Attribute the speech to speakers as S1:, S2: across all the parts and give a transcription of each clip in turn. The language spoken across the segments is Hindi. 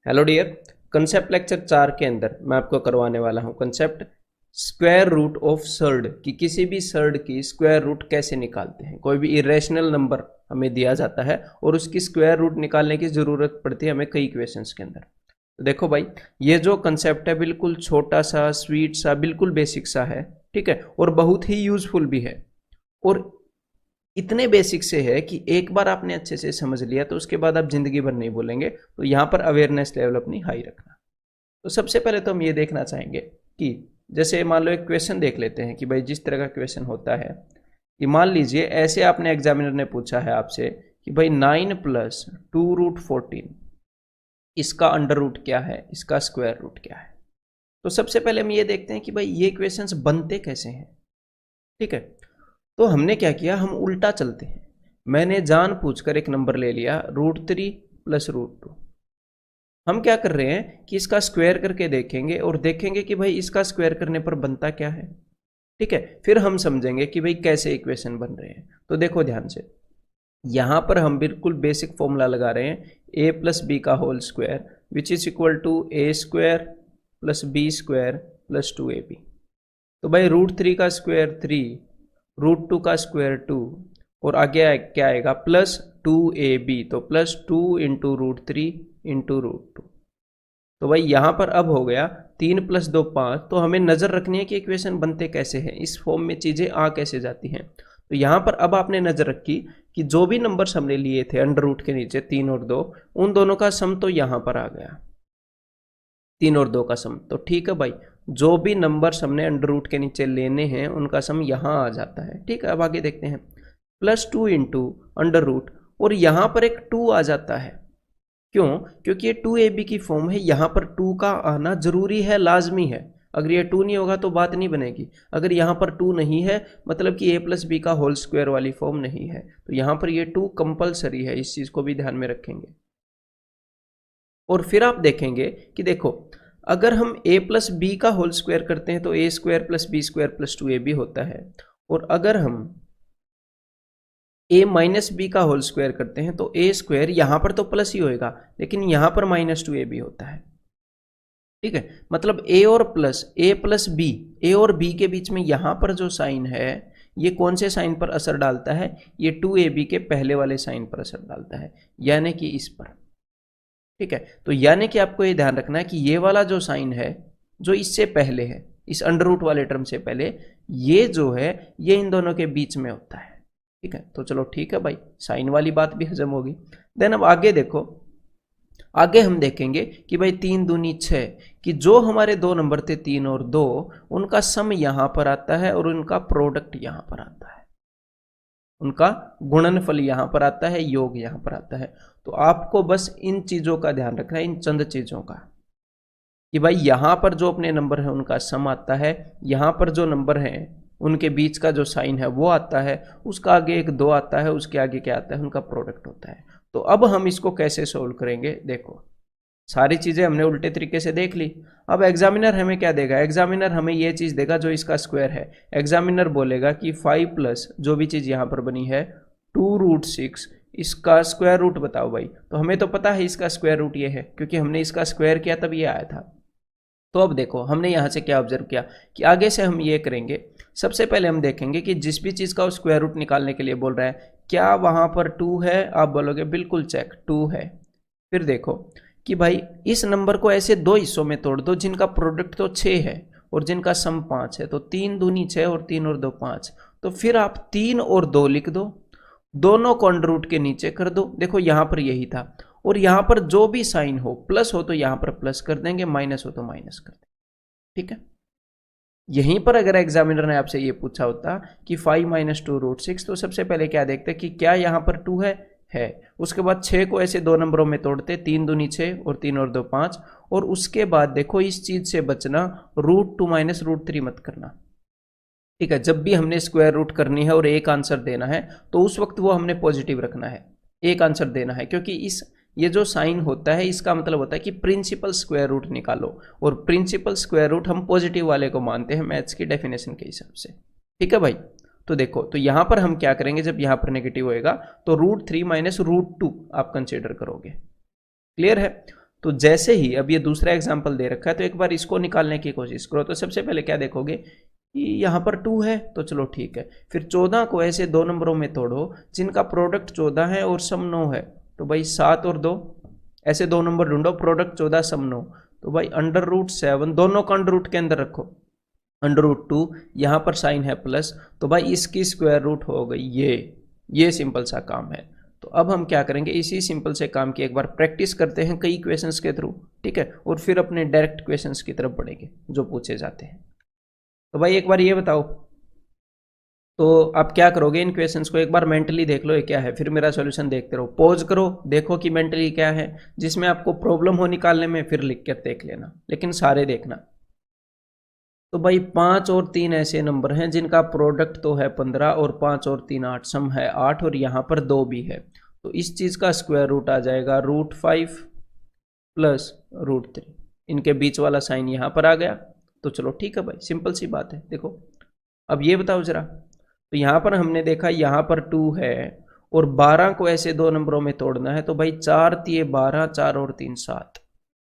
S1: Hello dear. कंसेप्ट लेक्चर 4 के अंदर मैं आपको करवाने वाला हूं concept square root of surd कि किसी भी सर्ड की स्क्वायर रूट कैसे निकालते हैं। कोई भी इरेशनल नंबर हमें दिया जाता है और उसकी स्क्वायर रूट निकालने की ज़रूरत पड़ती है हमें कई इक्वेशंस के अंदर। तो देखो भाई, ये जो कंसेप्ट है बिल्कुल छोटा सा, स्वीट सा, बिल्कुल बेसिक सा है, ठीक है, और बहुत ही यूजफुल भी है। और इतने बेसिक से है कि एक बार आपने अच्छे से समझ लिया तो उसके बाद आप जिंदगी भर नहीं भूलेंगे। तो यहाँ पर अवेयरनेस लेवल अपनी हाई रखना। तो सबसे पहले तो हम ये देखना चाहेंगे कि जैसे मान लो एक क्वेश्चन देख लेते हैं कि भाई जिस तरह का क्वेश्चन होता है कि मान लीजिए ऐसे आपने एग्जामिनर ने पूछा है आपसे कि भाई 9 प्लस 2√14 इसका अंडर रूट क्या है, इसका स्क्वायर रूट क्या है। तो सबसे पहले हम ये देखते हैं कि भाई ये क्वेश्चंस बनते कैसे हैं। ठीक है, तो हमने क्या किया, हम उल्टा चलते हैं। मैंने जान पूछकर एक नंबर ले लिया √3 प्लस √2। हम क्या कर रहे हैं कि इसका स्क्वायर करके देखेंगे और देखेंगे कि भाई इसका स्क्वायर करने पर बनता क्या है। ठीक है, फिर हम समझेंगे कि भाई कैसे इक्वेशन बन रहे हैं। तो देखो ध्यान से, यहां पर हम बिल्कुल बेसिक फॉर्मूला लगा रहे हैं a प्लस बी का whole square which is equal to a square plus B square plus 2ab। तो भाई √3 का स्क्वायर 3, √2 का स्क्वायर 2 और आगे क्या आएगा प्लस 2ab। तो प्लस 2 इंटू √3 इंटू √2। तो भाई यहां पर अब हो गया 3 प्लस 2 5। तो हमें नजर रखनी है कि इक्वेशन बनते कैसे हैं, इस फॉर्म में चीजें आ कैसे जाती हैं। तो यहां पर अब आपने नजर रखी कि जो भी नंबर्स हमने लिए थे अंडर रूट के नीचे 3 और 2, उन दोनों का सम तो यहां पर आ गया 3 और 2 का सम। तो ठीक है भाई, जो भी नंबर्स हमने अंडर रूट के नीचे लेने हैं उनका सम यहां आ जाता है। ठीक है, अब आगे देखते हैं प्लस 2 इंटू अंडर रूट और यहां पर एक 2 आ जाता है। क्यों? क्योंकि ये 2ab की फॉर्म है, यहां पर 2 का आना जरूरी है, लाजमी है। अगर ये 2 नहीं होगा तो बात नहीं बनेगी। अगर यहां पर 2 नहीं है मतलब कि a प्लस बी का होल स्क्वायर वाली फॉर्म नहीं है, तो यहां पर ये 2 कंपलसरी है। इस चीज को भी ध्यान में रखेंगे। और फिर आप देखेंगे कि देखो, अगर हम a प्लस बी का होल स्क्वायर करते हैं तो a square plus B square plus 2ab होता है। और अगर हम a माइनस बी का होल स्क्वायर करते हैं तो a स्क्वायर यहां पर तो प्लस ही होएगा लेकिन यहां पर -2ab होता है। ठीक है, मतलब a और plus a plus B, a और b के बीच में यहां पर जो साइन है ये कौन से साइन पर असर डालता है, ये 2ab के पहले वाले साइन पर असर डालता है, यानी कि इस पर। ठीक है, तो यानी कि आपको ये ध्यान रखना है कि ये वाला जो साइन है जो इससे पहले है, इस अंडर रूट वाले टर्म से पहले, ये जो है ये इन दोनों के बीच में होता है। ठीक है, तो चलो ठीक है भाई, साइन वाली बात भी हजम होगी। देन अब आगे देखो, आगे हम देखेंगे कि भाई 3 दूनी 6 कि जो हमारे दो नंबर थे 3 और 2, उनका सम यहां पर आता है और उनका प्रोडक्ट यहां पर आता है, उनका गुणनफल यहां पर आता है, योग यहां पर आता है। तो आपको बस इन चीजों का ध्यान रखना है, इन चंद चीजों का, कि भाई यहां पर जो अपने नंबर है उनका सम आता है, यहां पर जो नंबर है उनके बीच का जो साइन है वो आता है, उसका आगे एक 2 आता है, उसके आगे क्या आता है, उनका प्रोडक्ट होता है। तो अब हम इसको कैसे सोल्व करेंगे, देखो सारी चीजें हमने उल्टे तरीके से देख ली। अब एग्जामिनर हमें क्या देगा, एग्जामिनर हमें ये चीज देगा जो इसका स्क्वायर है। एग्जामिनर बोलेगा कि 5 प्लस जो भी चीज यहां पर बनी है 2√6 इसका स्क्वायर रूट बताओ भाई। तो हमें तो पता है इसका स्क्वायर रूट ये है क्योंकि हमने इसका स्क्वायर किया तब ये आया था। तो अब देखो हमने यहां से क्या ऑब्जर्व किया कि आगे से हम ये करेंगे, सबसे पहले हम देखेंगे कि जिस भी चीज का स्क्वायर रूट निकालने के लिए बोल रहा है क्या वहां पर 2 है, आप बोलोगे बिल्कुल चेक 2 है। फिर देखो कि भाई इस नंबर को ऐसे दो हिस्सों में तोड़ दो जिनका प्रोडक्ट तो 6 है और जिनका सम 5 है। तो 3 दूनी 6 और 3 और 2 5। तो फिर आप 3 और 2 लिख दो, दोनों को अंडर रूट के नीचे कर दो। देखो यहां पर यही था, और यहां पर जो भी साइन हो, प्लस हो तो यहां पर प्लस कर देंगे, माइनस हो तो माइनस कर देंगे। ठीक है, यहीं पर अगर एग्जामिनर ने आपसे ये पूछा होता कि 5 माइनस 2√6, तो सबसे पहले क्या देखते कि क्या यहां पर 2 है। उसके बाद 6 को ऐसे दो नंबरों में तोड़ते, 3 दूनी 6 और 3 और 2 5। और उसके बाद देखो इस चीज से बचना, √2 माइनस √3 मत करना। ठीक है, जब भी हमने स्क्वायर रूट करनी है और एक आंसर देना है तो उस वक्त वो हमने पॉजिटिव रखना है, एक आंसर देना है, क्योंकि इस ये जो साइन होता है इसका मतलब होता है कि प्रिंसिपल स्क्वायर रूट निकालो, और प्रिंसिपल स्क्वायर रूट हम पॉजिटिव वाले को मानते हैं मैथ्स की डेफिनेशन के हिसाब से। ठीक है भाई, तो देखो तो यहां पर हम क्या करेंगे, जब यहां पर नेगेटिव होएगा तो √3 माइनस √2 आप कंसिडर करोगे। क्लियर है? तो जैसे ही अब ये दूसरा एग्जाम्पल दे रखा है तो एक बार इसको निकालने की कोशिश करो। तो सबसे पहले क्या देखोगे कि यहाँ पर 2 है तो चलो ठीक है। फिर 14 को ऐसे दो नंबरों में तोड़ो जिनका प्रोडक्ट 14 है और सम 9 है। तो भाई 7 और 2, ऐसे दो नंबर ढूंढो, प्रोडक्ट 14 सम 9। तो भाई √7 दोनों को अंडर रूट के अंदर रखो, √2 यहाँ पर साइन है प्लस, तो भाई इसकी स्क्वायर रूट हो गई ये सिंपल सा काम है। तो अब हम क्या करेंगे, इसी सिंपल से काम की एक बार प्रैक्टिस करते हैं कई क्वेश्चंस के थ्रू, ठीक है, और फिर अपने डायरेक्ट क्वेश्चंस की तरफ बढ़ेंगे जो पूछे जाते हैं। तो भाई एक बार ये बताओ, तो आप क्या करोगे, इन क्वेश्चंस को एक बार मेंटली देख लो ये क्या है, फिर मेरा सॉल्यूशन देखते रहो, पॉज करो, देखो कि मेंटली क्या है, जिसमें आपको प्रॉब्लम हो निकालने में फिर लिख कर देख लेना, लेकिन सारे देखना। तो भाई 5 और 3 ऐसे नंबर हैं जिनका प्रोडक्ट तो है 15 और 5 और 3 8, सम है 8 और यहाँ पर 2 भी है। तो इस चीज़ का स्क्वायर रूट आ जाएगा √5 प्लस √3, इनके बीच वाला साइन यहाँ पर आ गया। तो चलो ठीक है भाई, सिंपल सी बात है। देखो अब ये बताओ जरा, तो यहाँ पर हमने देखा यहाँ पर 2 है और 12 को ऐसे दो नंबरों में तोड़ना है। तो भाई 4 3 12, 4 और 3 7,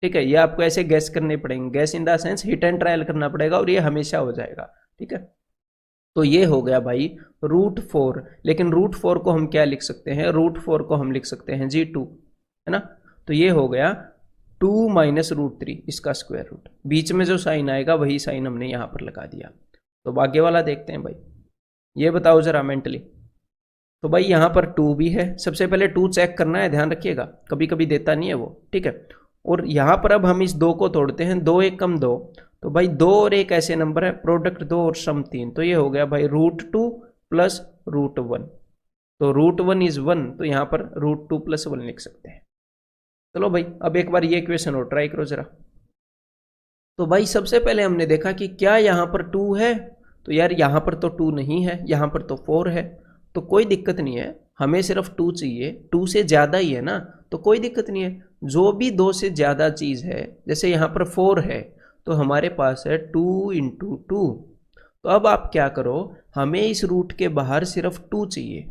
S1: ठीक है। ये आपको ऐसे गैस करने पड़ेंगे, gas in the sense hit and trial करना पड़ेगा और ये हमेशा हो जाएगा, ठीक है। तो ये हो गया भाई √4, लेकिन √4 को हम क्या लिख सकते हैं, √4 को हम लिख सकते हैं जी 2, है ना। तो ये हो गया 2 माइनस √3, इसका स्क्वायर रूट, बीच में जो साइन आएगा वही साइन हमने यहाँ पर लगा दिया। तो आगे वाला देखते हैं भाई, ये बताओ जरा मेंटली। तो भाई यहाँ पर 2 भी है, सबसे पहले 2 चेक करना है, ध्यान रखिएगा, कभी कभी देता नहीं है वो, ठीक है। और यहाँ पर अब हम इस 2 को तोड़ते हैं, 2 1 कम 2, तो भाई 2 और 1 ऐसे नंबर है, प्रोडक्ट 2 और सम 3, तो ये हो गया भाई √2 प्लस √1। तो √1 इज 1, तो यहाँ पर √2 प्लस 1 लिख सकते हैं। चलो भाई अब एक बार ये क्वेश्चन और ट्राई करो जरा। तो भाई सबसे पहले हमने देखा कि क्या यहाँ पर 2 है, तो यार यहाँ पर तो 2 नहीं है, यहाँ पर तो 4 है, तो कोई दिक्कत नहीं है, हमें सिर्फ 2 चाहिए, 2 से ज़्यादा ही है ना, तो कोई दिक्कत नहीं है। जो भी 2 से ज़्यादा चीज़ है, जैसे यहाँ पर 4 है तो हमारे पास है 2 × 2। तो अब आप क्या करो, हमें इस रूट के बाहर सिर्फ 2 चाहिए,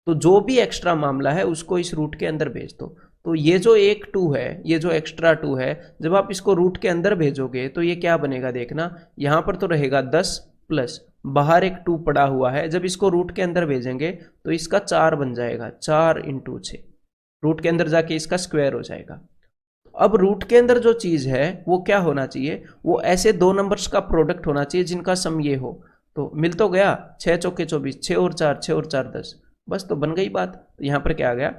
S1: तो जो भी एक्स्ट्रा मामला है उसको इस रूट के अंदर भेज दो। तो ये जो एक 2 है, ये जो एक्स्ट्रा 2 है, जब आप इसको रूट के अंदर भेजोगे तो ये क्या बनेगा देखना, यहाँ पर तो रहेगा 10 प्लस बाहर एक 2 पड़ा हुआ है, जब इसको रूट के अंदर भेजेंगे तो इसका 4 बन जाएगा, 4 × 6, रूट के अंदर जाके इसका स्क्वायर हो जाएगा। अब रूट के अंदर जो चीज है वो क्या होना चाहिए, वो ऐसे दो नंबर्स का प्रोडक्ट होना चाहिए जिनका सम ये हो। तो मिल तो गया, 6 चौके 24, 6 और 4, 6 और 4 10, बस तो बन गई बात। तो यहाँ पर क्या आ गया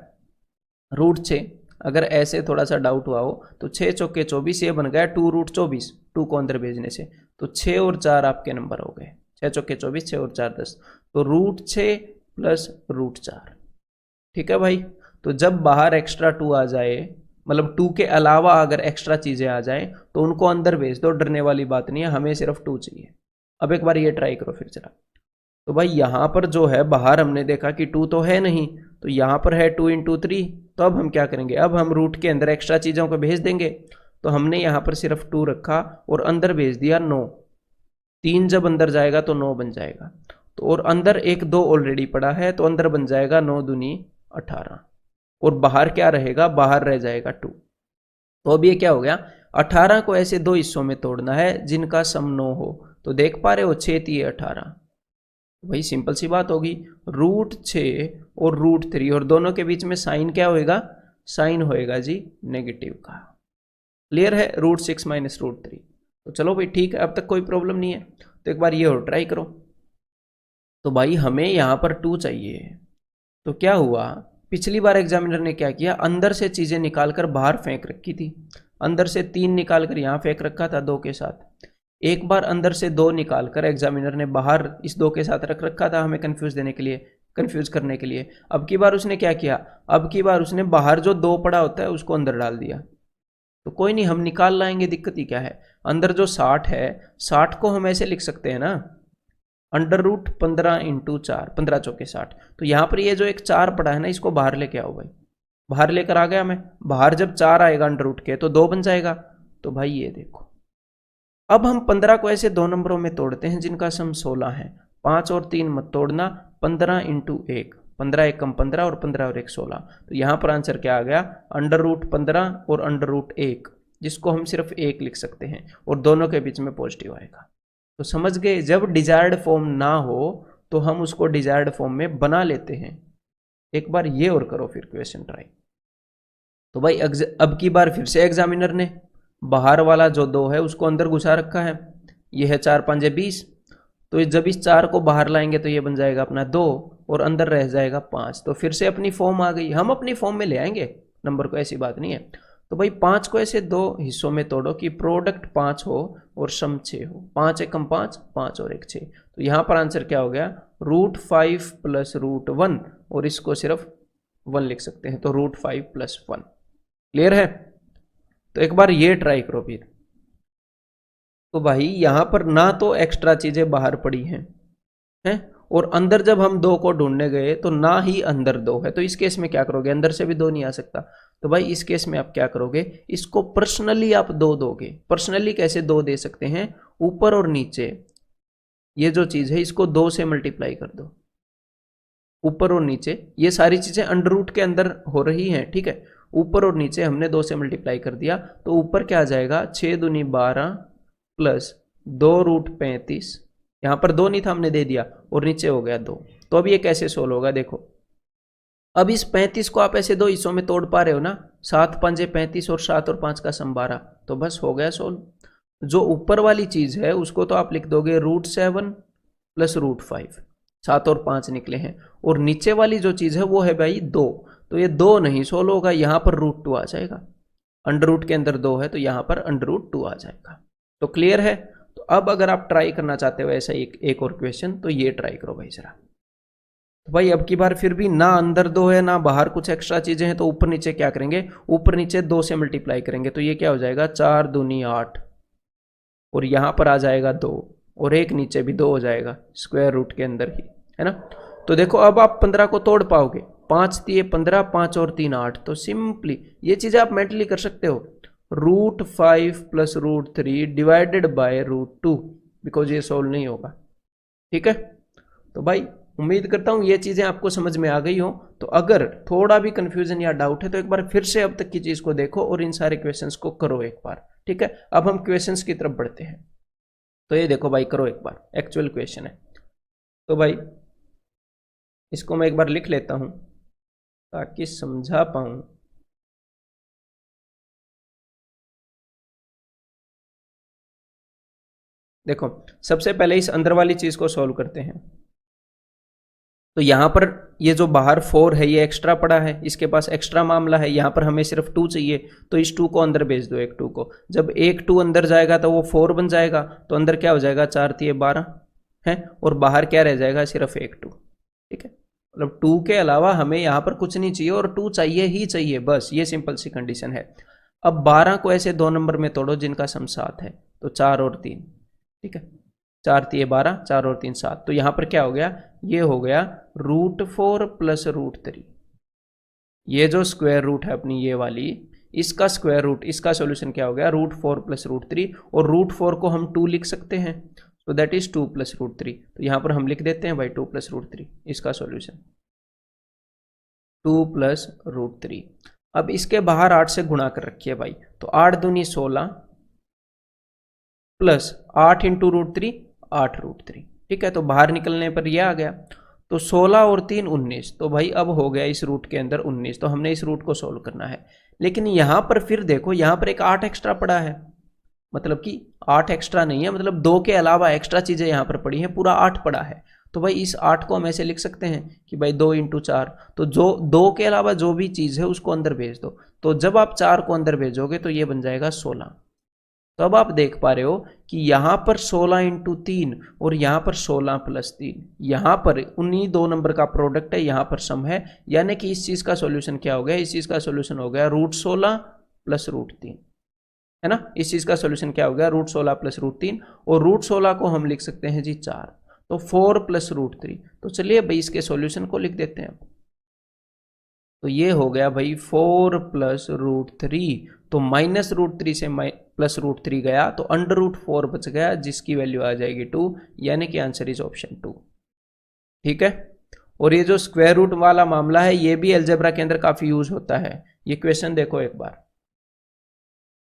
S1: √6। अगर ऐसे थोड़ा सा डाउट हुआ हो तो 6 चौके 24, ये बन गया 2√24, 2 को अंदर भेजने से, तो 6 और 4 आपके नंबर हो गए, 6 चौके 24, 6 और 4 10, तो √6 प्लस √4, ठीक है भाई। तो जब बाहर एक्स्ट्रा 2 आ जाए, मतलब 2 के अलावा अगर एक्स्ट्रा चीज़ें आ जाएं तो उनको अंदर भेज दो, डरने वाली बात नहीं है, हमें सिर्फ 2 चाहिए। अब एक बार ये ट्राई करो फिर जरा। तो भाई यहाँ पर जो है बाहर हमने देखा कि 2 तो है नहीं, तो यहाँ पर है 2 × 3, तो अब हम क्या करेंगे, अब हम रूट के अंदर एक्स्ट्रा चीज़ों को भेज देंगे। तो हमने यहाँ पर सिर्फ 2 रखा और अंदर भेज दिया 9, 3 जब अंदर जाएगा तो 9 बन जाएगा, तो और अंदर एक 2 ऑलरेडी पड़ा है, तो अंदर बन जाएगा 9 दूनी 18, और बाहर क्या रहेगा, बाहर रह जाएगा 2। तो अब ये क्या हो गया, 18 को ऐसे दो हिस्सों में तोड़ना है जिनका सम 9 हो। तो देख पा रहे हो 6 3 18, वही सिंपल सी बात होगी, √6 और √3, और दोनों के बीच में साइन क्या होएगा, साइन होएगा जी नेगेटिव का। क्लियर है, √6 माइनस √3। तो चलो भाई ठीक है, अब तक कोई प्रॉब्लम नहीं है। तो एक बार ये और ट्राई करो। तो भाई हमें यहाँ पर 2 चाहिए, तो क्या हुआ, पिछली बार एग्जामिनर ने क्या किया, अंदर से चीज़ें निकालकर बाहर फेंक रखी थी। अंदर से 3 निकालकर यहाँ फेंक रखा था 2 के साथ, एक बार अंदर से 2 निकालकर एग्जामिनर ने बाहर इस 2 के साथ रख रखा था, हमें कंफ्यूज देने के लिए, कंफ्यूज करने के लिए। अब की बार उसने क्या किया, अब की बार उसने बाहर जो 2 पड़ा होता है उसको अंदर डाल दिया। तो कोई नहीं, हम निकाल लाएंगे, दिक्कत ही क्या है। अंदर जो 60 है, 60 को हम ऐसे लिख सकते हैं ना, √15 × 4, 15 चौके 60। तो यहाँ पर ये जो एक 4 पड़ा है ना, इसको बाहर लेके आओ भाई, बाहर लेकर आ गया मैं, बाहर जब 4 आएगा अंडर के तो 2 बन जाएगा। तो भाई ये देखो, अब हम 15 को ऐसे 2 नंबरों में तोड़ते हैं जिनका सम 16 है, 5 और 3 मत तोड़ना, 15 × 1, 15 एक कम 15 और 15 और 1 16। तो यहाँ पर आंसर क्या आ गया, अंडर रूट 15 और अंडर रूट 1, जिसको हम सिर्फ 1 लिख सकते हैं और दोनों के बीच में पॉजिटिव आएगा। तो समझ गए, जब डिजायर्ड फॉर्म ना हो तो हम उसको डिजायर्ड फॉर्म में बना लेते हैं। एक बार ये और करो फिर क्वेश्चन ट्राई। तो भाई अब की बार फिर से एग्जामिनर ने बाहर वाला जो 2 है उसको अंदर घुसा रखा है। ये है 4 5 20, तो जब इस 4 को बाहर लाएंगे तो ये बन जाएगा अपना 2 और अंदर रह जाएगा 5। तो फिर से अपनी फॉर्म आ गई, हम अपनी फॉर्म में ले आएंगे नंबर को, ऐसी बात नहीं है। तो भाई 5 को ऐसे 2 हिस्सों में तोड़ो कि प्रोडक्ट 5 हो और सम 6 हो। 5 एकम 5, 5 और 1 6। तो यहाँ पर आंसर क्या हो गया, √5 प्लस √1, और इसको सिर्फ 1 लिख सकते हैं, तो √5 प्लस 1। क्लियर है? तो एक बार ये ट्राई करो फिर। तो भाई यहां पर ना तो एक्स्ट्रा चीजें बाहर पड़ी हैं और अंदर जब हम 2 को ढूंढने गए तो ना ही अंदर 2 है। तो इस केस में क्या करोगे, अंदर से भी 2 नहीं आ सकता। तो भाई इस केस में आप क्या करोगे, इसको पर्सनली आप 2 दोगे। पर्सनली कैसे 2 दे सकते हैं, ऊपर और नीचे ये जो चीज है इसको 2 से मल्टीप्लाई कर दो। ऊपर और नीचे ये सारी चीजें अंडर रूट के अंदर हो रही हैं, ठीक है। ऊपर और नीचे हमने 2 से मल्टीप्लाई कर दिया, तो ऊपर क्या आ जाएगा, 6 दूनी 12 प्लस 2√35, यहां पर 2 नहीं था हमने दे दिया, और नीचे हो गया 2। तो अब ये कैसे सोल्व होगा, देखो अब इस 35 को आप ऐसे 2 हिस्सों में तोड़ पा रहे हो ना, 7 5 35 और 7 और 5 का सम 12, तो बस हो गया सोल्व। जो ऊपर वाली चीज है उसको तो आप लिख दोगे √7 प्लस √5, 7 और 5 निकले हैं, और नीचे वाली जो चीज है वो है भाई 2, तो ये 2 नहीं सोल्व होगा, यहां पर √2 आ जाएगा। अंडर रूट के अंदर 2 है तो यहां पर अंडर रूट 2 आ जाएगा। तो क्लियर है? तो अब अगर आप ट्राई करना चाहते हो ऐसा एक और क्वेश्चन, तो ये ट्राई करो भाई जरा। तो भाई अब की बार फिर भी ना अंदर 2 है ना बाहर कुछ एक्स्ट्रा चीजें हैं, तो ऊपर नीचे क्या करेंगे, ऊपर नीचे 2 से मल्टीप्लाई करेंगे। तो ये क्या हो जाएगा, 4 दूनी 8, और यहां पर आ जाएगा 2, और एक नीचे भी 2 हो जाएगा स्क्वायर रूट के अंदर ही, है ना। तो देखो अब आप 15 को तोड़ पाओगे, 5 3 15, 5 और 3 8। तो सिंपली ये चीजें आप मेंटली कर सकते हो, √5 प्लस √3 डिवाइडेड बाय √2, बिकॉज ये सोल्व नहीं होगा, ठीक है। तो भाई उम्मीद करता हूं ये चीजें आपको समझ में आ गई हो। तो अगर थोड़ा भी कंफ्यूजन या डाउट है तो एक बार फिर से अब तक की चीज को देखो और इन सारे क्वेश्चंस को करो एक बार, ठीक है। अब हम क्वेश्चंस की तरफ बढ़ते हैं। तो ये देखो भाई, करो एक बार, एक्चुअल क्वेश्चन है। तो भाई इसको मैं एक बार लिख लेता हूं ताकि समझा पाऊं। देखो सबसे पहले इस अंदर वाली चीज को सॉल्व करते हैं। तो यहां पर ये जो बाहर 4 है ये एक्स्ट्रा पड़ा है, इसके पास एक्स्ट्रा मामला है, यहां पर हमें सिर्फ 2 चाहिए, तो इस 2 को अंदर भेज दो, एक 2 को। जब एक 2 अंदर जाएगा तो वो 4 बन जाएगा, तो अंदर क्या हो जाएगा, 4 3 12 है, और बाहर क्या रह जाएगा, सिर्फ एक 2, ठीक है। मतलब 2 के अलावा हमें यहां पर कुछ नहीं चाहिए, और 2 चाहिए ही चाहिए, बस ये सिंपल सी कंडीशन है। अब 12 को ऐसे 2 नंबर में तोड़ो जिनका सम 7 है, तो 4 और 3, ठीक है। 4 3 12, 4 और 3 7। तो यहां पर क्या हो गया, ये हो गया √4 प्लस √3। ये जो स्क्वायर रूट है अपनी ये वाली, इसका स्क्वायर रूट, इसका सॉल्यूशन क्या हो गया, √4 प्लस √3, और √4 को हम 2 लिख सकते हैं, तो दैट इज 2 प्लस √3। तो यहां पर हम लिख देते हैं भाई 2 प्लस √3, इसका सॉल्यूशन 2 प्लस √3। अब इसके बाहर 8 से गुणा कर रखिए भाई, तो 8 दूनी 16 प्लस 8 इंटू √3, 8 √3, ठीक है। तो बाहर निकलने पर यह आ गया, तो 16 और 3 19। तो भाई अब हो गया इस रूट के अंदर 19, तो हमने इस रूट को सोल्व करना है। लेकिन यहां पर फिर देखो, यहां पर एक 8 एक्स्ट्रा पड़ा है, मतलब कि 8 एक्स्ट्रा नहीं है, मतलब 2 के अलावा एक्स्ट्रा चीजें यहां पर पड़ी हैं, पूरा 8 पड़ा है। तो भाई इस 8 को हम ऐसे लिख सकते हैं कि भाई 2 इंटू 4, तो जो 2 के अलावा जो भी चीज है उसको अंदर भेज दो। तो जब आप 4 को अंदर भेजोगे तो ये बन जाएगा 16। तो अब आप देख पा रहे हो कि यहां पर 16 इंटू 3 और यहां पर 16 प्लस 3, यहां पर उन्हीं 2 नंबर का प्रोडक्ट है, यहां पर सम है, यानी कि इस चीज का सॉल्यूशन क्या हो गया, इस चीज का सॉल्यूशन हो गया √16 प्लस √3, है ना। इस चीज का सॉल्यूशन क्या हो गया, √16 प्लस √3, और √16 को हम लिख सकते हैं जी 4, तो 4 प्लस √3। तो चलिए भाई इसके सॉल्यूशन को लिख देते हैं। तो ये हो गया भाई 4 प्लस √3, तो माइनस √3 से प्लस √3 गया, तो अंडर √4 बच गया, जिसकी वैल्यू आ जाएगी 2, यानी कि आंसर इज ऑप्शन 2, ठीक है। और ये जो स्क्वायर रूट वाला मामला है ये भी अलजेब्रा के अंदर काफी यूज होता है। ये क्वेश्चन देखो एक बार,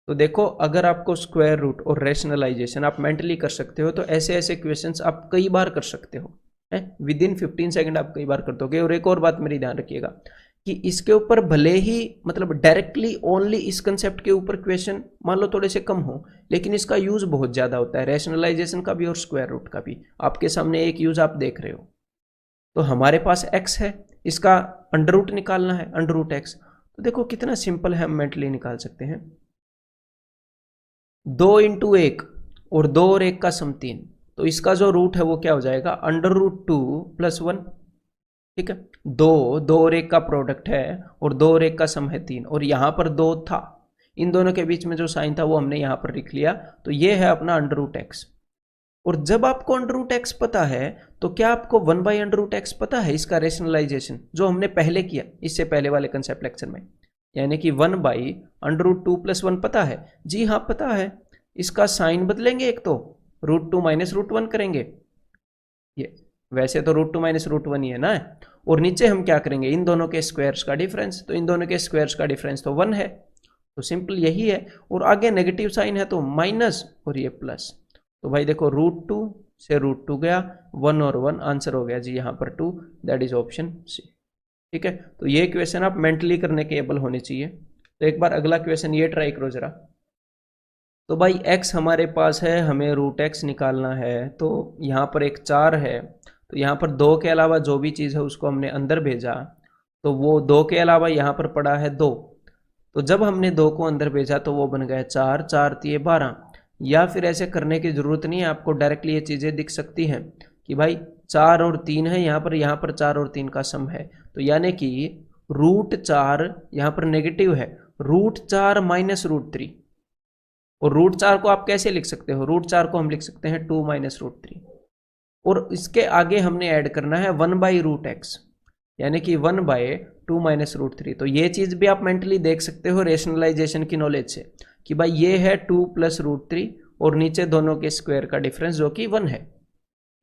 S1: तो देखो अगर आपको स्क्वायर रूट और रेशनलाइजेशन आप मेंटली कर सकते हो तो ऐसे ऐसे क्वेश्चंस आप कई बार कर सकते हो, विद इन 15 सेकंड आप कई बार कर दोगे। और एक और बात मेरी ध्यान रखिएगा कि इसके ऊपर भले ही मतलब डायरेक्टली ओनली इस कंसेप्ट के ऊपर क्वेश्चन मान लो थोड़े से कम हो, लेकिन इसका यूज बहुत ज्यादा होता है, रैशनलाइजेशन का भी और स्क्वायर रूट का भी। आपके सामने एक यूज आप देख रहे हो, तो हमारे पास x है, इसका अंडर रूट निकालना है, अंडर रूट एक्स। तो देखो कितना सिंपल है, हम मेंटली निकाल सकते हैं। 2 इंटू 1 और 2 और 1 का सम 3, तो इसका जो रूट है वो क्या हो जाएगा, अंडर रूट 2 प्लस 1। ठीक है, 2 और 1 का प्रोडक्ट है और 2 और 1 का सम है 3, और यहां पर 2 था, इन दोनों के बीच में जो साइन था वो हमने यहां पर लिख लिया। तो ये है अपना अंडर रूट एक्स। और जब आपको अंडर रूट एक्स पता है तो क्या आपको 1 बाई अंडर रूट एक्स पता है, इसका रेशनलाइजेशन जो हमने पहले किया इससे पहले वाले कंसेप्ट लेक्चर में, यानी कि 1 बाई अंडर रूट 2 प्लस 1 पता है? जी हाँ पता है। इसका साइन बदलेंगे, एक तो रूट 2 माइनस रूट 1 करेंगे, ये वैसे तो रूट 2 माइनस रूट 1 ही है ना, और नीचे हम क्या करेंगे, इन दोनों के स्क्वायर्स का डिफरेंस, तो इन दोनों के स्क्वायर्स का डिफरेंस तो 1 है, तो सिंपल यही है। और आगे नेगेटिव साइन है तो माइनस और ये प्लस, तो भाई देखो रूट 2 से रूट 2 गया, 1 और 1 आंसर हो गया जी यहाँ पर 2, दैट इज ऑप्शन सी। ठीक है, तो ये क्वेश्चन आप मेंटली करने के एबल होने चाहिए। तो एक बार अगला क्वेश्चन ये ट्राई करो जरा। तो भाई x हमारे पास है, हमें रूट x निकालना है, तो यहाँ पर एक 4 है, तो यहाँ पर 2 के अलावा जो भी चीज़ है उसको हमने अंदर भेजा, तो वो 2 के अलावा यहाँ पर पड़ा है 2, तो जब हमने 2 को अंदर भेजा तो वो बन गया 4, 4 3 12। या फिर ऐसे करने की जरूरत नहीं है, आपको डायरेक्टली ये चीज़ें दिख सकती हैं कि भाई 4 और 3 है यहाँ पर 4 और 3 का सम है, तो यानी कि रूट 4 यहाँ पर नेगेटिव है, रूट 4 माइनस रूट 3। और रूट 4 को आप कैसे लिख सकते हो, रूट 4 को हम लिख सकते हैं 2 माइनस रूट 3, और इसके आगे हमने ऐड करना है 1 बाई रूट एक्स, यानी कि 1 बाई 2 माइनस रूट 3। तो ये चीज़ भी आप मेंटली देख सकते हो रेशनलाइजेशन की नॉलेज से कि भाई ये है 2 प्लस रूट 3 और नीचे दोनों के स्क्वायर का डिफरेंस जो कि 1 है।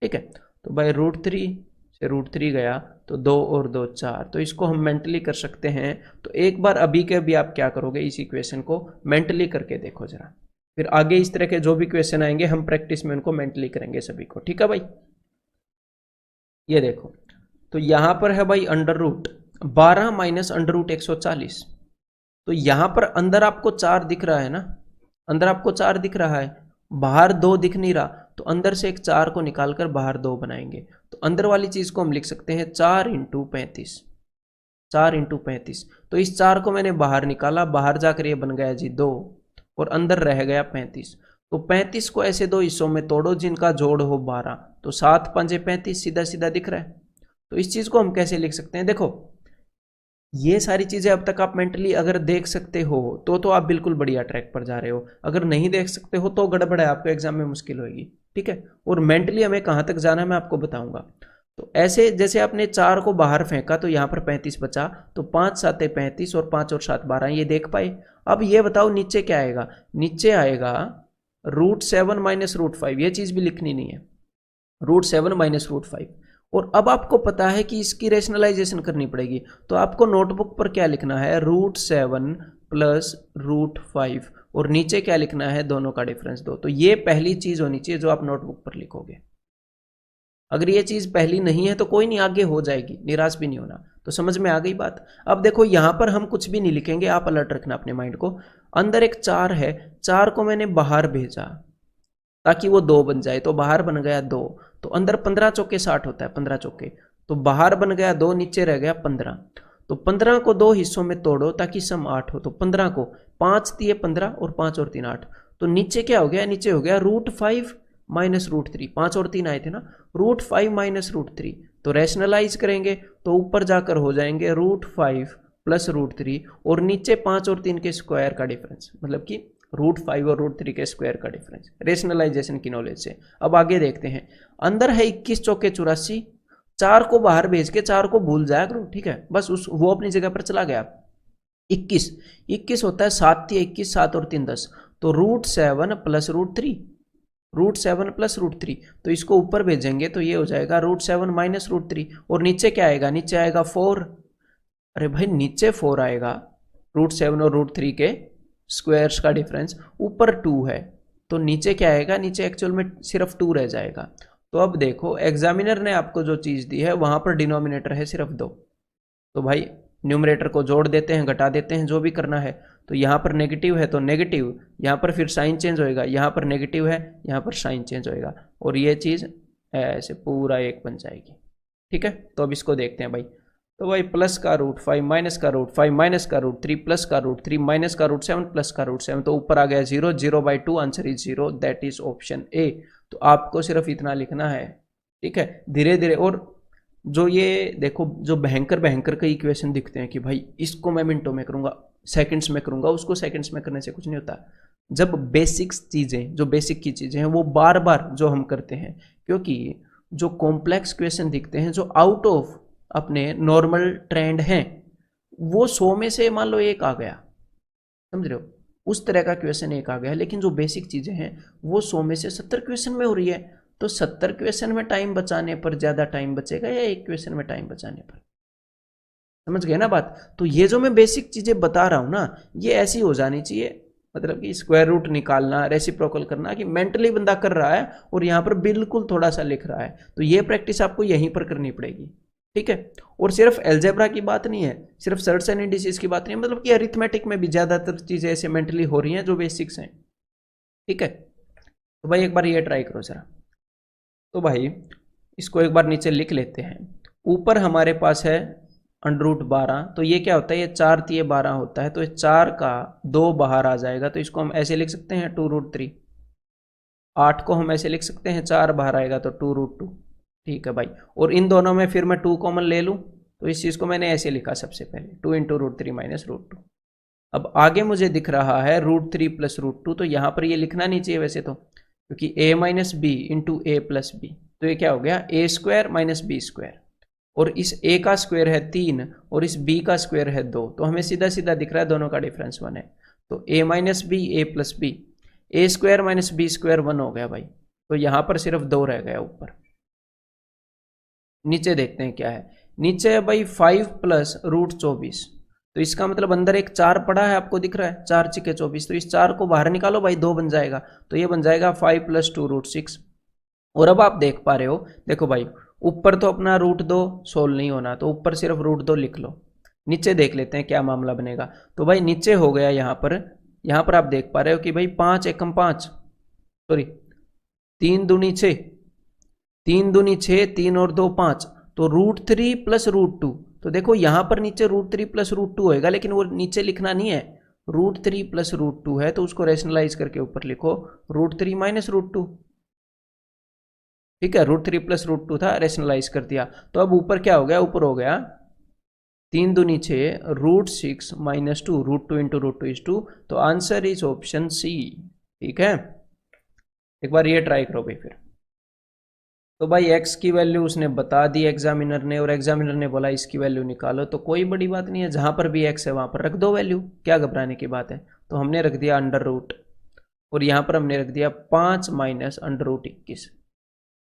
S1: ठीक है, तो भाई रूट 3 से रूट 3 गया तो 2 और 2 4, तो इसको हम मेंटली कर सकते हैं। तो एक बार अभी के अभी आप क्या करोगे, इस इक्वेशन को मेंटली करके देखो जरा, फिर आगे इस तरह के जो भी क्वेश्चन आएंगे हम प्रैक्टिस में उनको मेंटली करेंगे सभी को। ठीक है भाई, ये देखो, तो यहां पर है भाई under root 12 minus under root 140, तो यहां पर अंदर आपको 4 दिख रहा है ना, अंदर आपको 4 दिख रहा है, बाहर 2 दिख नहीं रहा, तो अंदर से एक 4 को निकालकर बाहर 2 बनाएंगे, तो अंदर वाली चीज को हम लिख सकते हैं 4 इंटू 35, 4 इंटू 35। तो इस 4 को मैंने बाहर निकाला, बाहर जाकर ये बन गया जी 2, और अंदर रह गया 35। तो 35 को ऐसे 2 हिस्सों में तोड़ो जिनका जोड़ हो 12, तो 7 5 35 सीधा सीधा दिख रहा है। तो इस चीज को हम कैसे लिख सकते हैं, देखो ये सारी चीजें अब तक आप मेंटली अगर देख सकते हो तो आप बिल्कुल बढ़िया ट्रैक पर जा रहे हो, अगर नहीं देख सकते हो तो गड़बड़ है, आपको एग्जाम में मुश्किल होगी। ठीक है, और मेंटली हमें कहाँ तक जाना है मैं आपको बताऊंगा। तो ऐसे जैसे आपने 4 को बाहर फेंका तो यहाँ पर 35 बचा, तो 5 7 35 और 5 और 7 12, ये देख पाए। अब ये बताओ नीचे क्या आएगा, नीचे आएगा रूट 7 माइनस रूट 5, ये चीज भी लिखनी नहीं है, रूट 7 माइनस रूट 5। और अब आपको पता है कि इसकी रेशनलाइजेशन करनी पड़ेगी, तो आपको नोटबुक पर क्या लिखना है, रूट 7 प्लस रूट 5, और नीचे क्या लिखना है, दोनों का डिफरेंस 2। तो ये पहली चीज होनी चाहिए जो आप नोटबुक पर लिखोगे। अगर ये चीज पहली नहीं है तो कोई नहीं, आगे हो जाएगी, निराश भी नहीं होना। तो समझ में आ गई बात। अब देखो यहां पर हम कुछ भी नहीं लिखेंगे, आप अलर्ट रखना अपने माइंड को। अंदर एक 4 है, 4 को मैंने बाहर भेजा ताकि वो 2 बन जाए, तो बाहर बन गया 2, तो अंदर 15 चौके 60 होता है, 15 चौके, तो बाहर बन गया 2, नीचे रह गया 15। तो 15 को 2 हिस्सों में तोड़ो ताकि सम 8 हो, तो 15 को 5 दिए 15 और 5 और 3 8, तो नीचे क्या हो गया, नीचे हो गया रूट 5 माइनस रूट 3, 5 और 3 आए थे ना, रूट 5 माइनस रूट 3। तो रैशनलाइज करेंगे तो ऊपर जाकर हो जाएंगे रूट 5 प्लस रूट 3, और नीचे 5 और 3 के स्क्वायर का डिफरेंस, मतलब कि रूट 5 और रूट 3 के स्क्वायर का डिफरेंस, रेशनलाइजेशन की नॉलेज से। अब आगे देखते हैं, अंदर है 21 चौके 84, 4 को बाहर भेज के 4 को भूल जाया करो, ठीक है, बस वो अपनी जगह पर चला गया। 21 होता है 7 3 21, 7 और 3 10, तो रूट 7 प्लस रूट 3, √7 प्लस √3, तो इसको ऊपर भेजेंगे तो ये हो जाएगा √7 माइनस √3, और नीचे क्या आएगा, नीचे आएगा 4। अरे भाई नीचे 4 आएगा, √7 और √3 के स्क्वायर्स का डिफरेंस, ऊपर 2 है, तो नीचे क्या आएगा, नीचे एक्चुअल में सिर्फ 2 रह जाएगा। तो अब देखो एग्जामिनर ने आपको जो चीज़ दी है वहां पर डिनोमिनेटर है सिर्फ 2, तो भाई न्यूमरेटर को जोड़ देते हैं, घटा देते हैं, जो भी करना है। तो यहाँ पर नेगेटिव है तो नेगेटिव, यहाँ पर फिर साइन चेंज होएगा, यहाँ पर नेगेटिव है, यहाँ पर साइन चेंज होएगा, और ये चीज़ ऐसे पूरा एक बन जाएगी। ठीक है, तो अब इसको देखते हैं भाई। तो भाई प्लस का √5 माइनस का √5 माइनस का √3 प्लस का √3 माइनस का √7 प्लस का √7, तो ऊपर आ गया 0, 0/2, answer is 0, that is option A. तो आपको सिर्फ इतना लिखना है। ठीक है, धीरे धीरे, और जो ये देखो जो भयंकर भयंकर के इक्वेशन दिखते हैं कि भाई इसको मैं मिनटों में करूंगा, सेकंड्स में करूंगा, उसको सेकंड्स में करने से कुछ नहीं होता। जब बेसिक्स चीजें, जो बेसिक की चीजें हैं वो बार बार जो हम करते हैं, क्योंकि जो कॉम्प्लेक्स क्वेश्चन दिखते हैं जो आउट ऑफ अपने नॉर्मल ट्रेंड हैं, वो 100 में से मान लो एक आ गया, समझ रहे हो, उस तरह का क्वेश्चन एक आ गया। लेकिन जो बेसिक चीजें हैं वो 100 में से 70 क्वेश्चन में हो रही है, तो 70 क्वेश्चन में टाइम बचाने पर ज्यादा टाइम बचेगा या एक क्वेश्चन में टाइम बचाने पर? समझ गए ना बात? तो ये जो मैं बेसिक चीजें बता रहा हूं ना, ये ऐसी हो जानी चाहिए, मतलब कि स्क्वायर रूट निकालना, रेसिप्रोकल करना, कि मेंटली बंदा कर रहा है और यहाँ पर बिल्कुल थोड़ा सा लिख रहा है। तो ये प्रैक्टिस आपको यहीं पर करनी पड़ेगी। ठीक है, और सिर्फ एल्जेब्रा की बात नहीं है, सिर्फ सर्ट्स एंड इंडिसेस की बात नहीं है, मतलब कि अरिथमेटिक में भी ज्यादातर चीजें ऐसे मेंटली हो रही हैं जो बेसिक्स हैं। ठीक है, तो भाई एक बार ये ट्राई करो जरा। तो भाई इसको एक बार नीचे लिख लेते हैं। ऊपर हमारे पास है √12, तो ये क्या होता है, ये 4 × 12 होता है, तो 4 का 2 बाहर आ जाएगा, तो इसको हम ऐसे लिख सकते हैं 2√3। 8 को हम ऐसे लिख सकते हैं, 4 बाहर आएगा तो 2√2। ठीक है भाई, और इन दोनों में फिर मैं 2 कॉमन ले लूँ, तो इस चीज़ को मैंने ऐसे लिखा सबसे पहले, 2 × √3 माइनस √2। अब आगे मुझे दिख रहा है √3 प्लस √2, तो यहाँ पर ये लिखना नहीं चाहिए वैसे तो, क्योंकि a minus B into A plus B, तो ये क्या हो गया, a² माइनस b², और इस a का स्क्वायर है 3 और इस b का स्क्वायर है 2, तो हमें सीधा सीधा दिख रहा है दोनों का डिफरेंस 1 है, तो a minus B A plus B, a² minus b² 1 हो गया भाई। तो यहाँ पर सिर्फ 2 रह गया ऊपर। नीचे देखते हैं क्या है, नीचे है भाई 5 प्लस √24, तो इसका मतलब अंदर एक 4 पड़ा है, आपको दिख रहा है, 4 × 24, तो इस 4 को बाहर निकालो भाई, 2 बन जाएगा, तो ये बन जाएगा 5 + 2 √6। और अब आप देख पा रहे हो, देखो भाई ऊपर तो अपना √2 सोल्व नहीं होना, तो ऊपर सिर्फ √2 लिख लो। नीचे देख लेते हैं क्या मामला बनेगा। तो भाई नीचे हो गया यहाँ पर आप देख पा रहे हो कि भाई 5 × 5, सॉरी 3 दूनी 6, 3 दूनी 6, 3 और 2 5, तो √3 प्लस √2, तो देखो यहां पर नीचे √3 प्लस √2 होएगा, लेकिन वो नीचे लिखना नहीं है, √3 प्लस √2 है, तो उसको रेशनलाइज करके ऊपर लिखो √3 माइनस √2। ठीक है, √3 प्लस √2 था, रेशनलाइज कर दिया, तो अब ऊपर क्या हो गया, ऊपर हो गया 3 दूनी 6, √6 माइनस 2, √2 इंटू √2 इज 2, तो आंसर इज ऑप्शन सी। ठीक है, एक बार ये ट्राई करो भाई फिर। तो भाई x की वैल्यू उसने बता दी एग्जामिनर ने, और एग्जामिनर ने बोला इसकी वैल्यू निकालो, तो कोई बड़ी बात नहीं है, जहां पर भी x है वहां पर रख दो वैल्यू, क्या घबराने की बात है। तो हमने रख दिया √, और यहाँ पर हमने रख दिया 5 माइनस √21,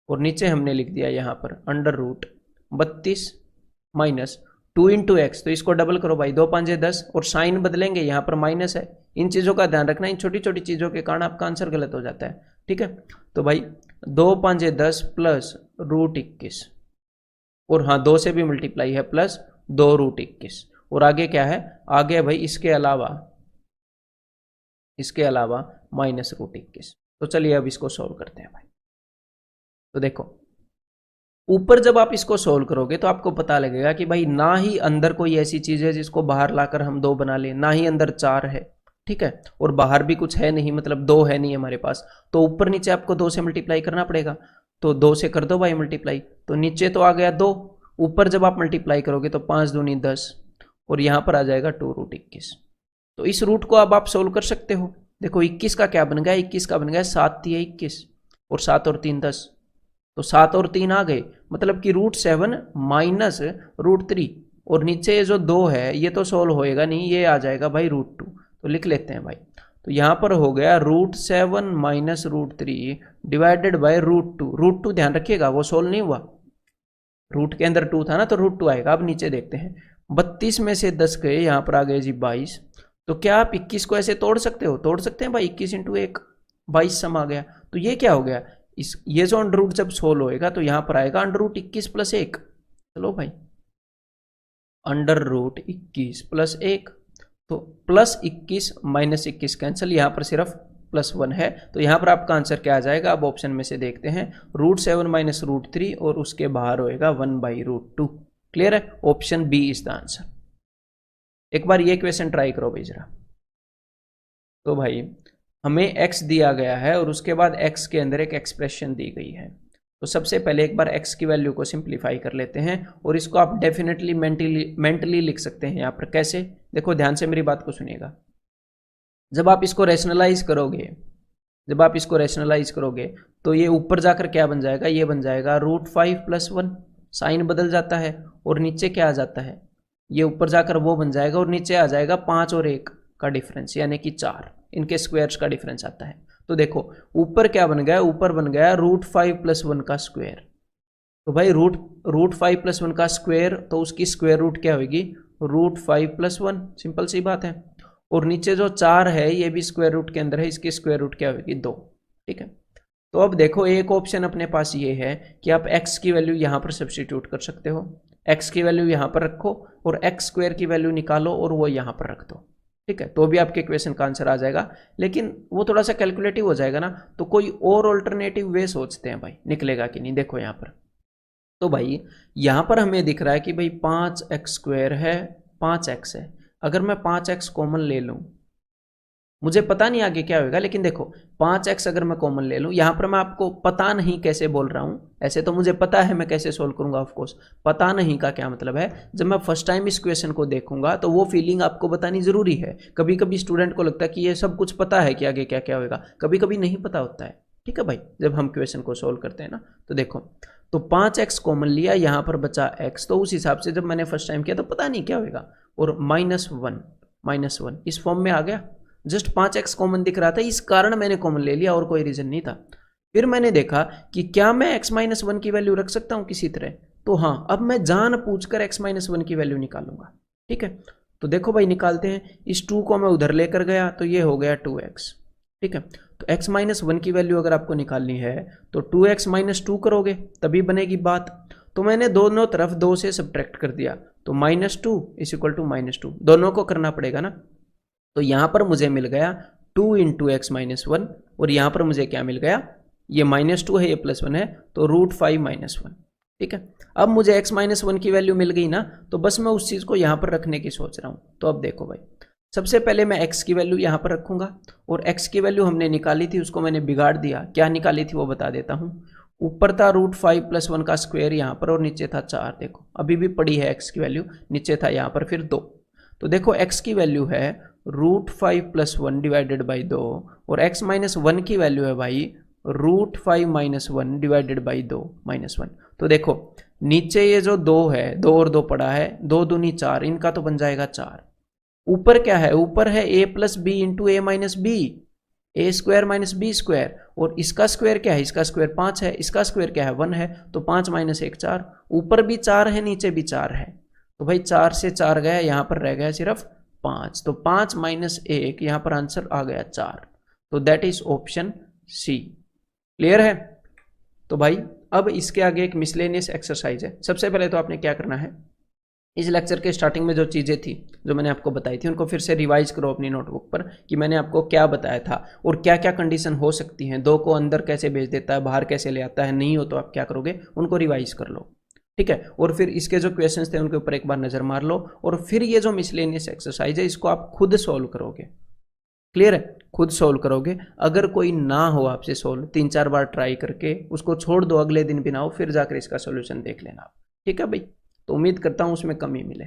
S1: और नीचे हमने लिख दिया यहाँ पर √32 माइनस 2 × x, तो इसको डबल करो भाई, 2 × 5 = 10, और साइन बदलेंगे, यहाँ पर माइनस है, इन चीज़ों का ध्यान रखना, इन छोटी छोटी चीज़ों के कारण आपका आंसर गलत हो जाता है। ठीक है, तो भाई 2 × 5 = 10 प्लस √21, और हाँ 2 से भी मल्टीप्लाई है, प्लस 2 √21, और आगे क्या है, आगे भाई इसके अलावा माइनस √21। तो चलिए अब इसको सॉल्व करते हैं भाई। तो देखो ऊपर जब आप इसको सोल्व करोगे तो आपको पता लगेगा कि भाई ना ही अंदर कोई ऐसी चीज है जिसको बाहर लाकर हम 2 बना लें, ना ही अंदर 4 है, ठीक है, और बाहर भी कुछ है नहीं, मतलब 2 है नहीं हमारे पास, तो ऊपर नीचे आपको 2 से मल्टीप्लाई करना पड़ेगा, तो 2 से कर दो भाई मल्टीप्लाई, तो नीचे तो आ गया 2, ऊपर जब आप मल्टीप्लाई करोगे तो 5 दूनी 10, और यहाँ पर आ जाएगा 2√21। तो इस रूट को अब आप सोल्व कर सकते हो। देखो 21 का क्या बन गया, 21 का बन गया 7 × 21, और 7 और 3 10, तो 7 और 3 आ गए, मतलब कि √7 माइनस √3, और नीचे जो 2 है ये तो सोल्व होएगा नहीं, ये आ जाएगा भाई √2, तो लिख लेते हैं भाई। तो यहाँ पर हो गया √7 माइनस √3 डिवाइडेड बाय √2। √2 ध्यान रखिएगा वो सोल्व नहीं हुआ, रूट के अंदर 2 था ना, तो √2 आएगा। अब नीचे देखते हैं, 32 में से 10 गए, यहाँ पर आ गए जी 22। तो क्या आप 21 को ऐसे तोड़ सकते हो? तोड़ सकते हैं भाई, 21 × 1 22 सम आ गया। तो ये क्या हो गया, ये जो अंडर रूट जब सोल्व होएगा तो यहाँ पर आएगा √21 + 1। चलो भाई, √21 + 1, तो +21 - 21 कैंसिल, यहाँ पर सिर्फ +1 है। तो यहाँ पर आपका आंसर क्या आ जाएगा? अब ऑप्शन में से देखते हैं, √7 माइनस √3 और उसके बाहर होएगा 1/√2। क्लियर है? Option B is the answer. एक बार ये क्वेश्चन ट्राई करो भाई जरा। तो भाई हमें x दिया गया है और उसके बाद x के अंदर एक एक्सप्रेशन दी गई है। तो सबसे पहले एक बार x की वैल्यू को सिंप्लीफाई कर लेते हैं और इसको आप डेफिनेटली मेंटली लिख सकते हैं। यहाँ पर कैसे? देखो ध्यान से मेरी बात को सुनिएगा। जब आप इसको रैशनलाइज करोगे तो ये ऊपर जाकर क्या बन जाएगा? ये बन जाएगा √5 + 1, साइन बदल जाता है और नीचे क्या आ जाता है? ये ऊपर जाकर वो बन जाएगा और नीचे आ जाएगा 5 और 1 का डिफरेंस, यानी कि 4, इनके स्क्वायर्स का डिफरेंस आता है। तो देखो ऊपर क्या बन गया? ऊपर बन गया √5 + 1 का स्क्वायर। तो भाई √5 + 1 का स्क्वायर, तो उसकी स्क्वायर रूट क्या होगी? √5 + 1, सिंपल सी बात है। और नीचे जो 4 है ये भी स्क्वायर रूट के अंदर है, इसकी स्क्वायर रूट क्या होगी? 2। ठीक है, तो अब देखो एक ऑप्शन अपने पास ये है कि आप x की वैल्यू यहाँ पर सब्स्टिट्यूट कर सकते हो, x की वैल्यू यहाँ पर रखो और x² की वैल्यू निकालो और वो यहाँ पर रख दो। ठीक है, तो भी आपके क्वेश्चन का आंसर आ जाएगा, लेकिन वो थोड़ा सा कैलकुलेटिव हो जाएगा ना, तो कोई और ऑल्टरनेटिव वे सोचते हैं भाई, निकलेगा कि नहीं। देखो यहाँ पर, तो भाई यहाँ पर हमें दिख रहा है कि भाई 5x² है, 5x है। अगर मैं 5x कॉमन ले लूँ, मुझे पता नहीं आगे क्या होगा, लेकिन देखो 5x अगर मैं कॉमन ले लूँ, यहाँ पर मैं आपको पता नहीं कैसे बोल रहा हूँ, ऐसे तो मुझे पता है मैं कैसे सोल्व करूँगा। ऑफ कोर्स पता नहीं का क्या मतलब है, जब मैं फर्स्ट टाइम इस क्वेश्चन को देखूंगा तो वो फीलिंग आपको बतानी जरूरी है। कभी कभी स्टूडेंट को लगता है कि ये सब कुछ पता है कि आगे क्या क्या होगा, कभी कभी नहीं पता होता है। ठीक है भाई, जब हम क्वेश्चन को सोल्व करते हैं ना, तो देखो तो 5x कॉमन लिया, यहाँ पर बचा x, तो उस हिसाब से जब मैंने फर्स्ट टाइम किया तो पता नहीं क्या होगा, और -1 इस फॉर्म में आ गया। जस्ट 5x कॉमन दिख रहा था, इस कारण मैंने कॉमन ले लिया और कोई रीजन नहीं था। फिर मैंने देखा कि क्या मैं x-1 की वैल्यू रख सकता हूं किसी तरह, तो हाँ, अब मैं जान पूछकर x-1 की वैल्यू निकालूंगा। ठीक है, तो देखो भाई निकालते हैं। इस 2 को मैं उधर लेकर गया तो ये हो गया 2x। ठीक है, तो x-1 की वैल्यू अगर आपको निकालनी है तो 2x - 2 करोगे तभी बनेगी बात। तो मैंने दोनों तरफ 2 से सब्ट्रैक्ट कर दिया, तो -2 = -2, दोनों को करना पड़ेगा ना। तो यहां पर मुझे मिल गया 2 × x-1 और यहां पर मुझे क्या मिल गया? ये -2 है, ये +1 है, तो √5 - 1। ठीक है, अब मुझे x-1 की वैल्यू मिल गई ना, तो बस मैं उस चीज को यहां पर रखने की सोच रहा हूं। तो अब देखो भाई, सबसे पहले मैं x की वैल्यू यहां पर रखूंगा और x की वैल्यू हमने निकाली थी, उसको मैंने बिगाड़ दिया। क्या निकाली थी वो बता देता हूं। ऊपर था √5 + 1 का स्क्वायर यहाँ पर और नीचे था 4। देखो अभी भी पड़ी है x की वैल्यू, नीचे था यहाँ पर फिर 2। तो देखो x की वैल्यू है √5 + 1 डिवाइडेड बाई 2 और x-1 की वैल्यू है भाई √5 - 1 डिवाइडेड बाई 2 -1। तो देखो नीचे ये जो 2 है, 2 और 2 पड़ा है, 2 दूनी 4, इनका तो बन जाएगा 4। ऊपर क्या है? ऊपर है a + b × a - b, a² - b², और इसका स्क्वायर क्या है? इसका स्क्वायर 5 है, इसका स्क्वायर क्या है? 1 है, तो 5 - 1 4। ऊपर भी 4 है, नीचे भी 4 है, तो भाई 4 से 4 गया, यहाँ पर रह गया सिर्फ 5, तो 5 - 1, यहाँ पर आंसर आ गया 4। तो that is option C. Clear है? तो भाई अब इसके आगे एक मिसलेनियस एक्सरसाइज है। सबसे पहले तो आपने क्या करना है, इस लेक्चर के स्टार्टिंग में जो चीज़ें थी जो मैंने आपको बताई थी उनको फिर से रिवाइज करो अपनी नोटबुक पर कि मैंने आपको क्या बताया था और क्या क्या कंडीशन हो सकती हैं। 2 को अंदर कैसे भेज देता है, बाहर कैसे ले आता है, नहीं हो तो आप क्या करोगे, उनको रिवाइज कर लो। ठीक है, और फिर इसके जो क्वेश्चंस थे उनके ऊपर एक बार नज़र मार लो और फिर ये जो मिसलेनियस एक्सरसाइज है इसको आप खुद सोल्व करोगे। क्लियर है? खुद सोल्व करोगे। अगर कोई ना हो आपसे सोल्व, 3-4 बार ट्राई करके उसको छोड़ दो, अगले दिन बनाओ, फिर जाकर इसका सोल्यूशन देख लेना आप। ठीक है भाई, तो उम्मीद करता हूँ उसमें कमी मिले।